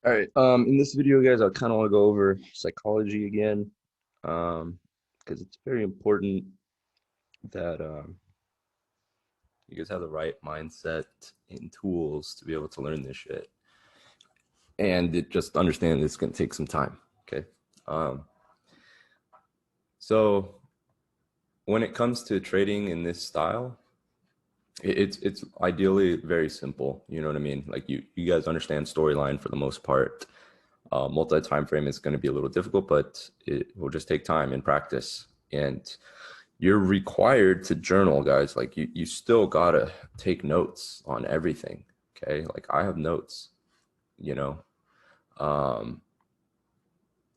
All right. In this video, guys, I kind of want to go over psychology again, because it's very important that you guys have the right mindset and tools to be able to learn this shit. And just understand it's going to take some time. Okay. Um, so when it comes to trading in this style, it's ideally very simple. You know what I mean? Like you guys understand storyline for the most part. Multi-time frame is going to be a little difficult, but it will just take time and practice. And you're required to journal, guys. Like you still gotta take notes on everything. Okay. Like I have notes, you know, um,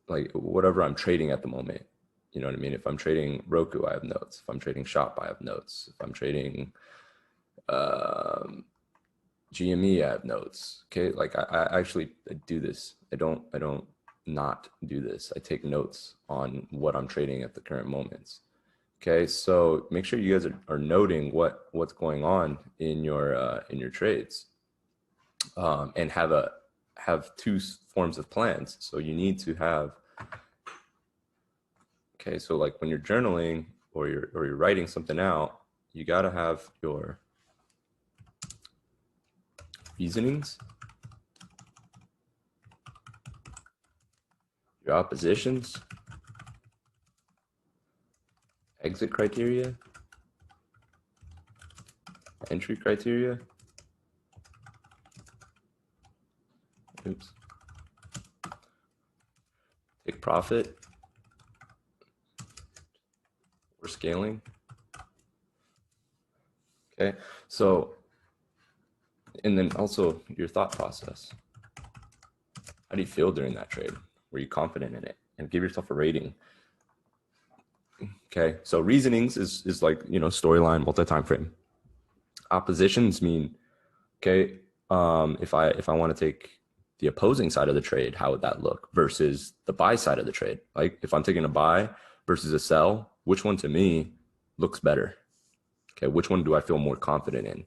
like whatever I'm trading at the moment. You know what I mean? If I'm trading Roku, I have notes. If I'm trading Shop, I have notes. If I'm trading um, GME, I have notes. Okay. Like I actually do this. I don't not do this. I take notes on what I'm trading at the current moments. Okay, so make sure you guys are noting what's going on in your trades, and have two forms of plans. So you need to have, okay, so like when you're journaling or you're writing something out, you got to have your reasonings, your oppositions, exit criteria, entry criteria. Oops. Take profit or scaling. Okay, so and then also your thought process. How do you feel during that trade? Were you confident in it? And give yourself a rating. Okay, so reasonings is like, you know, storyline, multi-time frame. Oppositions mean, okay, if I want to take the opposing side of the trade, how would that look versus the buy side of the trade? Like if I'm taking a buy versus a sell, which one to me looks better? Okay, which one do I feel more confident in?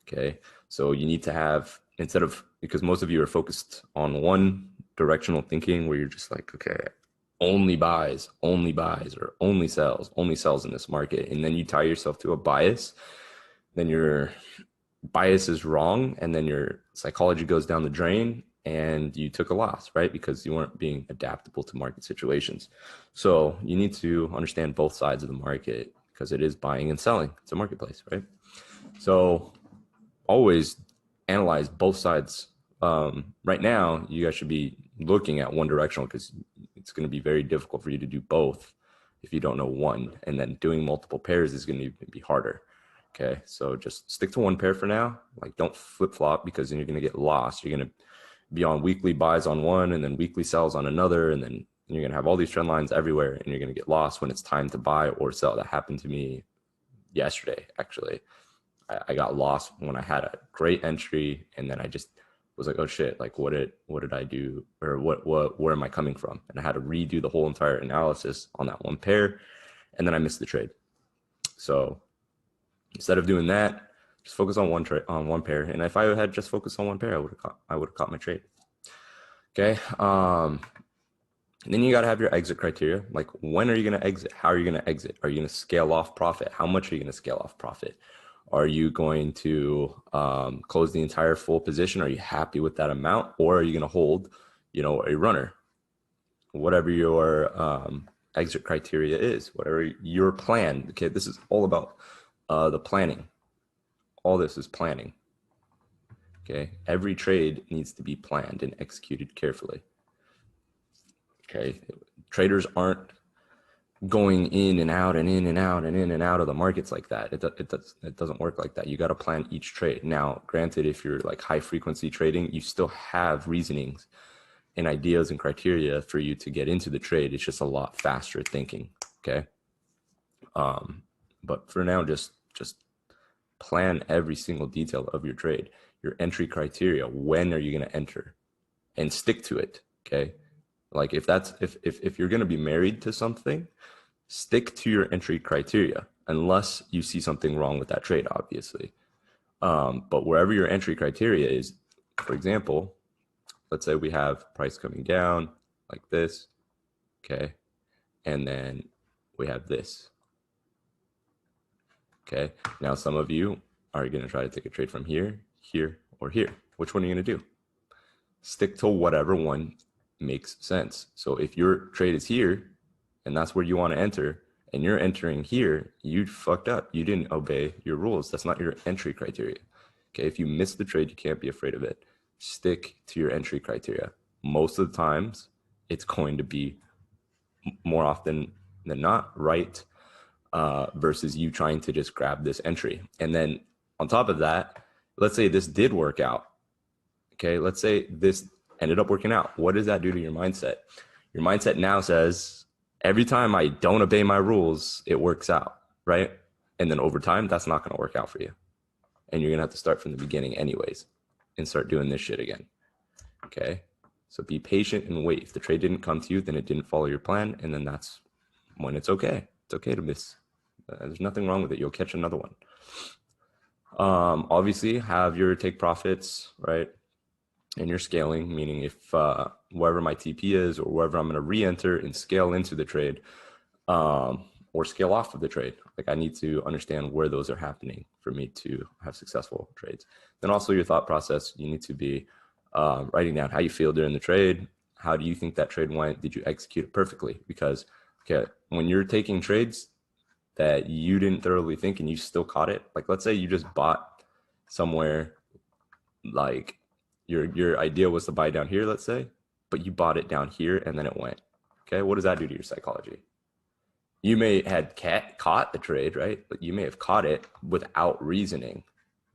Okay, so you need to have, instead of, because most of you are focused on one directional thinking where you're just like, okay, only buys, or only sells in this market. And then you tie yourself to a bias, then your bias is wrong, and then your psychology goes down the drain and you took a loss, right? Because you weren't being adaptable to market situations. So you need to understand both sides of the market because it is buying and selling. It's a marketplace, right? So always analyze both sides. Right now, you guys should be looking at one directional because it's going to be very difficult for you to do both if you don't know one. And then doing multiple pairs is going to be harder. Okay, so just stick to one pair for now. Like don't flip flop because then you're going to get lost. You're going to be on weekly buys on one and then weekly sells on another. And then you're going to have all these trend lines everywhere and you're going to get lost when it's time to buy or sell. That happened to me yesterday, actually. I got lost when I had a great entry and then I just was like, oh shit, like what did I do, or where am I coming from? And I had to redo the whole entire analysis on that one pair, and then I missed the trade. So instead of doing that, just focus on one pair. And if I had just focused on one pair, I would have caught my trade. Okay. And then you got to have your exit criteria. Like when are you going to exit? How are you going to exit? Are you going to scale off profit? How much are you going to scale off profit? Are you going to close the entire full position? Are you happy with that amount? Or are you going to hold, you know, a runner? Whatever your exit criteria is, whatever your plan. Okay, this is all about the planning. All this is planning. Okay, every trade needs to be planned and executed carefully. Okay, traders aren't going in and out and in and out and in and out of the markets like that. It doesn't work like that. You got to plan each trade. Now, granted, if you're like high frequency trading, you still have reasonings and ideas and criteria for you to get into the trade. It's just a lot faster thinking. Okay. But for now, just plan every single detail of your trade, your entry criteria. When are you going to enter, and stick to it? Okay. Like if you're going to be married to something, stick to your entry criteria unless you see something wrong with that trade, obviously. But wherever your entry criteria is, for example, let's say we have price coming down like this, okay? And then we have this, okay? Now, some of you are going to try to take a trade from here, here, or here. Which one are you going to do? Stick to whatever one makes sense. So if your trade is here and that's where you want to enter, and you're entering here, you fucked up. You didn't obey your rules. That's not your entry criteria. Okay, if you miss the trade, you can't be afraid of it. Stick to your entry criteria. Most of the times, it's going to be more often than not right, versus you trying to just grab this entry. And then on top of that, let's say this did work out. Okay, let's say this ended up working out. What does that do to your mindset? Your mindset now says, every time I don't obey my rules, it works out, right? And then over time, that's not going to work out for you. And you're going to have to start from the beginning anyways and start doing this shit again. Okay, so be patient and wait. If the trade didn't come to you, then it didn't follow your plan. And then that's when it's okay. It's okay to miss. There's nothing wrong with it. You'll catch another one. Obviously, have your take profits, right? And you're scaling, meaning if wherever my TP is or wherever I'm going to re-enter and scale into the trade, or scale off of the trade, like I need to understand where those are happening for me to have successful trades. Then also your thought process, you need to be writing down how you feel during the trade. How do you think that trade went? Did you execute it perfectly? Because okay, when you're taking trades that you didn't thoroughly think and you still caught it, like let's say you just bought somewhere, like your idea was to buy down here, let's say, but you bought it down here and then it went. Okay, what does that do to your psychology? You may had caught the trade, right? But you may have caught it without reasoning,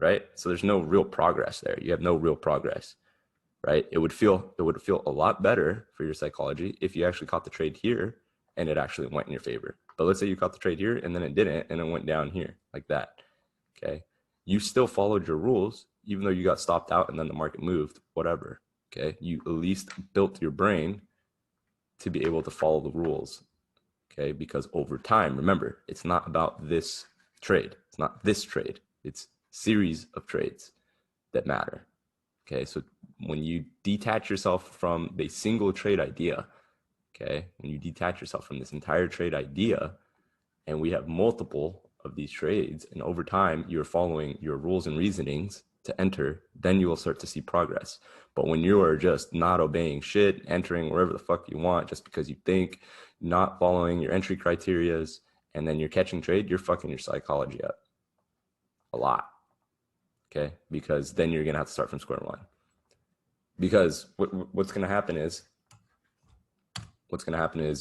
right? So there's no real progress there. You have no real progress, right? It would feel a lot better for your psychology if you actually caught the trade here and it actually went in your favor. But let's say you caught the trade here and then it didn't and it went down here like that. Okay, you still followed your rules even though you got stopped out and then the market moved, whatever. Okay, you at least built your brain to be able to follow the rules. Okay, because over time, remember, it's not about this trade. It's not this trade. It's series of trades that matter. Okay, so when you detach yourself from the single trade idea, okay, when you detach yourself from this entire trade idea, and we have multiple of these trades, and over time, you're following your rules and reasonings to enter, then you will start to see progress. But when you are just not obeying shit, entering wherever the fuck you want just because you think, not following your entry criterias, and then you're catching trade, you're fucking your psychology up a lot. Okay, because then you're gonna have to start from square one. Because what's gonna happen is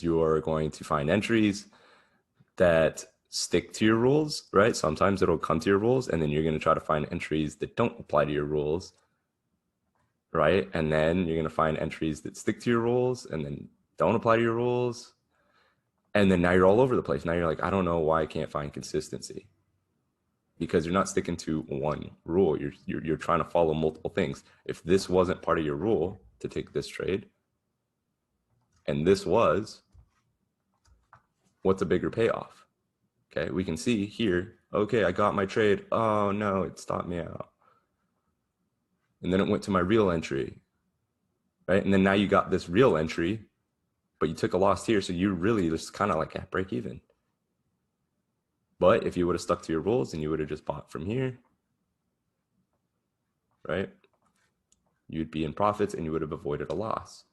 you are going to find entries that stick to your rules, right? Sometimes it'll come to your rules, and then you're going to try to find entries that don't apply to your rules, right? And then you're going to find entries that stick to your rules and then don't apply to your rules. And then now you're all over the place. Now you're like, I don't know why I can't find consistency, because you're not sticking to one rule. You're trying to follow multiple things. If this wasn't part of your rule to take this trade, and this was, what's a bigger payoff? Okay, we can see here, okay, I got my trade. Oh no, it stopped me out. And then it went to my real entry, right? And then now you got this real entry, but you took a loss here. So you're really just kind of like at break even. But if you would have stuck to your rules and you would have just bought from here, right? You'd be in profits and you would have avoided a loss.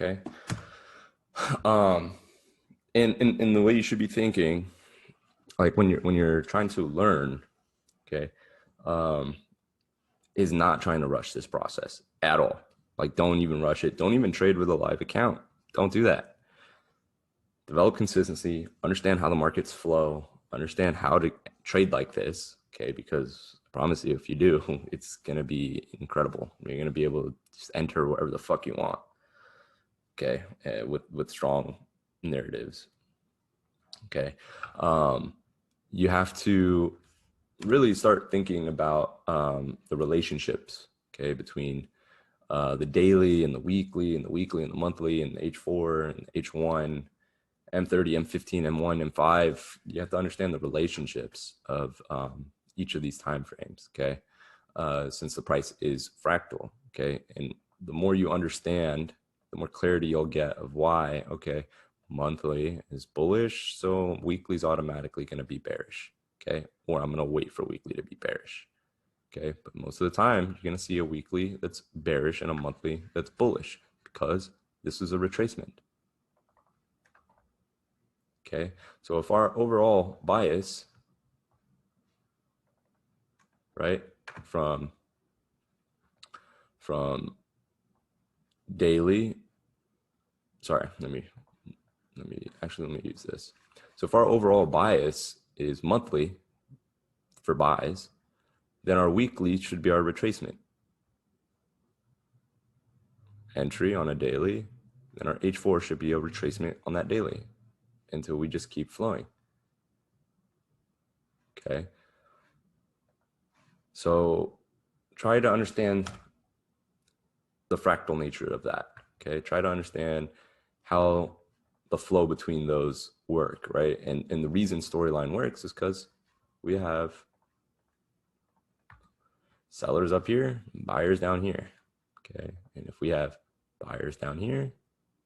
Okay. And the way you should be thinking, like when you're trying to learn, okay, is not trying to rush this process at all. Like, don't even rush it. Don't even trade with a live account. Don't do that. Develop consistency, understand how the markets flow, understand how to trade like this, okay? Because I promise you, if you do, it's going to be incredible. You're going to be able to just enter wherever the fuck you want, okay? With strong narratives, okay? You have to really start thinking about the relationships, okay, between the daily and the weekly and the monthly and the H4 and the H1, M30, M15, M1, M5, you have to understand the relationships of each of these time frames, okay? Since the price is fractal, okay? And the more you understand, the more clarity you'll get of why, okay, monthly is bullish, so weekly is automatically going to be bearish, okay? Or I'm going to wait for weekly to be bearish, okay? But most of the time, you're going to see a weekly that's bearish and a monthly that's bullish because this is a retracement. Okay, so if our overall bias, right, from daily, sorry, let me use this. So if our overall bias is monthly for buys, then our weekly should be our retracement. Entry on a daily, then our H4 should be a retracement on that daily until we just keep flowing. Okay. So try to understand the fractal nature of that. Okay. Try to understand how the flow between those work, right? And the reason storyline works is because we have sellers up here, buyers down here. Okay. And if we have buyers down here,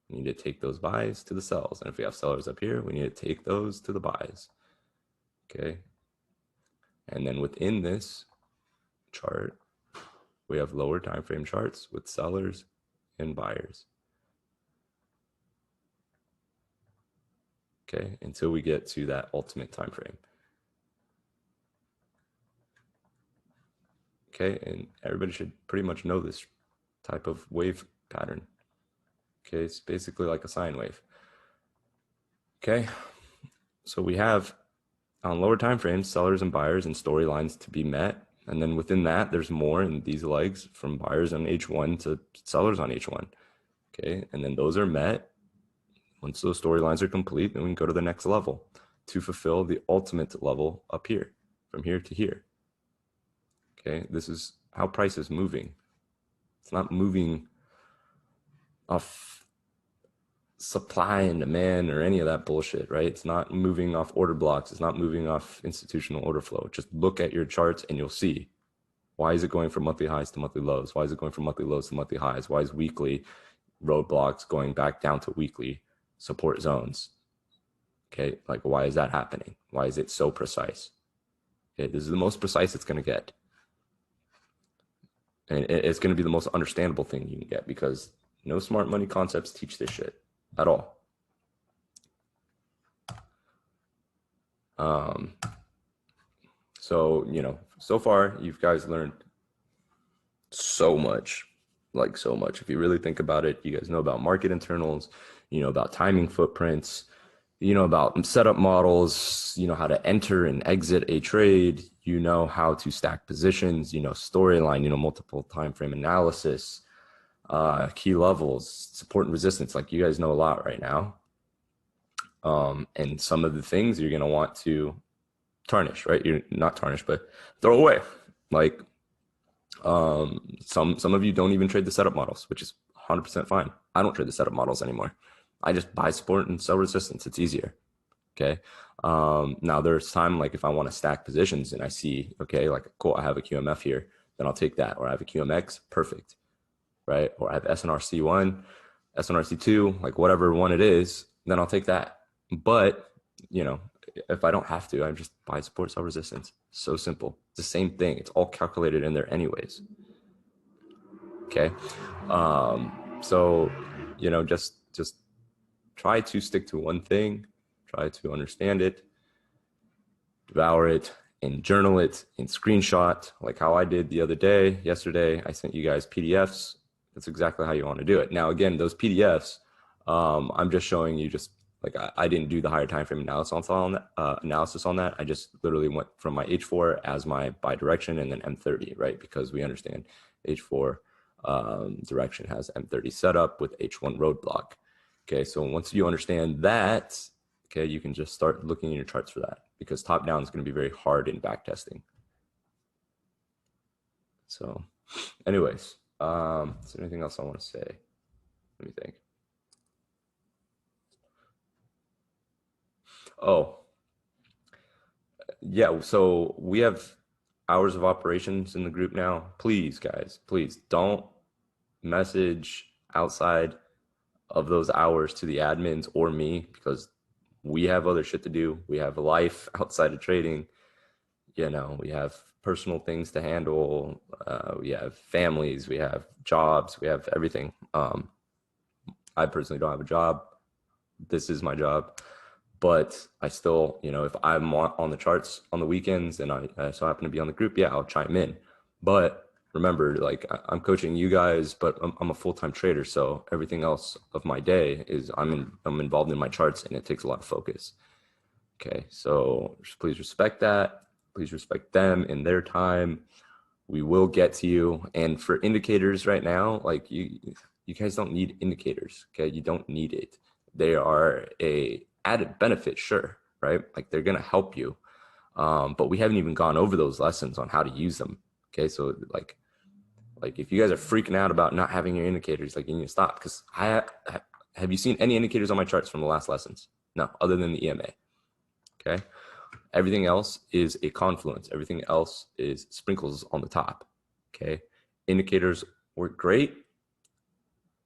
we need to take those buys to the sells. And if we have sellers up here, we need to take those to the buys. Okay. And then within this chart, we have lower time frame charts with sellers and buyers. Okay, until we get to that ultimate time frame. Okay, and everybody should pretty much know this type of wave pattern. Okay, it's basically like a sine wave. Okay, so we have on lower time frames sellers and buyers and storylines to be met, and then within that there's more in these legs from buyers on H1 to sellers on H1. Okay, and then those are met. Once those storylines are complete, then we can go to the next level to fulfill the ultimate level up here, from here to here. Okay, this is how price is moving. It's not moving off supply and demand or any of that bullshit, right? It's not moving off order blocks. It's not moving off institutional order flow. Just look at your charts and you'll see. Why is it going from monthly highs to monthly lows? Why is it going from monthly lows to monthly highs? Why is weekly roadblocks going back down to weekly support zones? Okay, like why is that happening? Why is it so precise? Okay, this is the most precise it's going to get. And it's going to be the most understandable thing you can get because no smart money concepts teach this shit at all. So, you know, so far you guys learned so much, like so much. If you really think about it, you guys know about market internals, you know about timing footprints, you know about setup models, you know how to enter and exit a trade, you know how to stack positions, you know storyline, you know multiple time frame analysis, key levels, support and resistance. Like you guys know a lot right now. And some of the things you're going to want to tarnish, right? You're not tarnish, but throw away. Like some of you don't even trade the setup models, which is 100% fine. I don't trade the setup models anymore. I just buy support and sell resistance. It's easier. Okay. Now there's time, like if I want to stack positions and I see, okay, like cool, I have a QMF here, then I'll take that. Or I have a QMX, perfect. Right. Or I have SNRC1, SNRC2, like whatever one it is, then I'll take that. But, you know, if I don't have to, I just buy support, sell resistance. So simple. It's the same thing. It's all calculated in there anyways. Okay. So, you know, just try to stick to one thing, try to understand it, devour it, and journal it and screenshot, like how I did the other day. Yesterday, I sent you guys PDFs. That's exactly how you want to do it. Now, again, those PDFs, I'm just showing you just like I didn't do the higher time frame analysis on that. I just literally went from my H4 as my buy direction and then M30, right? Because we understand H4 direction has M30 set up with H1 roadblock. Okay, so once you understand that, okay, you can just start looking in your charts for that because top down is going to be very hard in back testing. So anyways, is there anything else I want to say? Let me think. Oh, yeah. So we have hours of operations in the group now. Please, guys, please don't message outside of those hours to the admins or me because we have other shit to do. We have a life outside of trading. We have personal things to handle. We have families, we have jobs, we have everything. I personally don't have a job. This is my job, but I still, if I'm on the charts on the weekends and I so happen to be on the group, yeah, I'll chime in. But remember, like I'm coaching you guys, but I'm a full-time trader, so everything else of my day is I'm involved in my charts, and it takes a lot of focus. Okay, so just please respect that. Please respect them in their time. We will get to you. And for indicators right now, like you guys don't need indicators. Okay, you don't need it. They are a added benefit, sure, right? Like they're gonna help you. But we haven't even gone over those lessons on how to use them. Okay, so like if you guys are freaking out about not having your indicators, like you need to stop. Because have you seen any indicators on my charts from the last lessons? No, other than the EMA. Okay. Everything else is a confluence. Everything else is sprinkles on the top. Okay. Indicators work great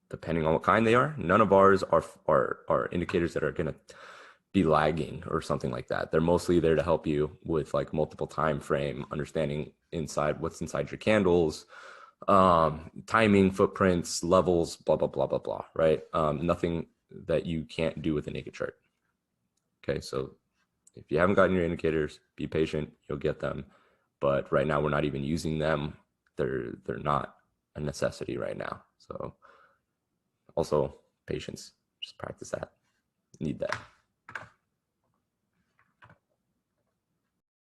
depending on what kind they are. None of ours are indicators that are going to be lagging or something like that. They're mostly there to help you with like multiple time frame, understanding what's inside your candles, timing, footprints, levels, blah, blah, blah, blah, blah, right? Nothing that you can't do with a naked chart. Okay. So if you haven't gotten your indicators, be patient, you'll get them. But right now we're not even using them. They're not a necessity right now. So also patience, just practice that. Need that.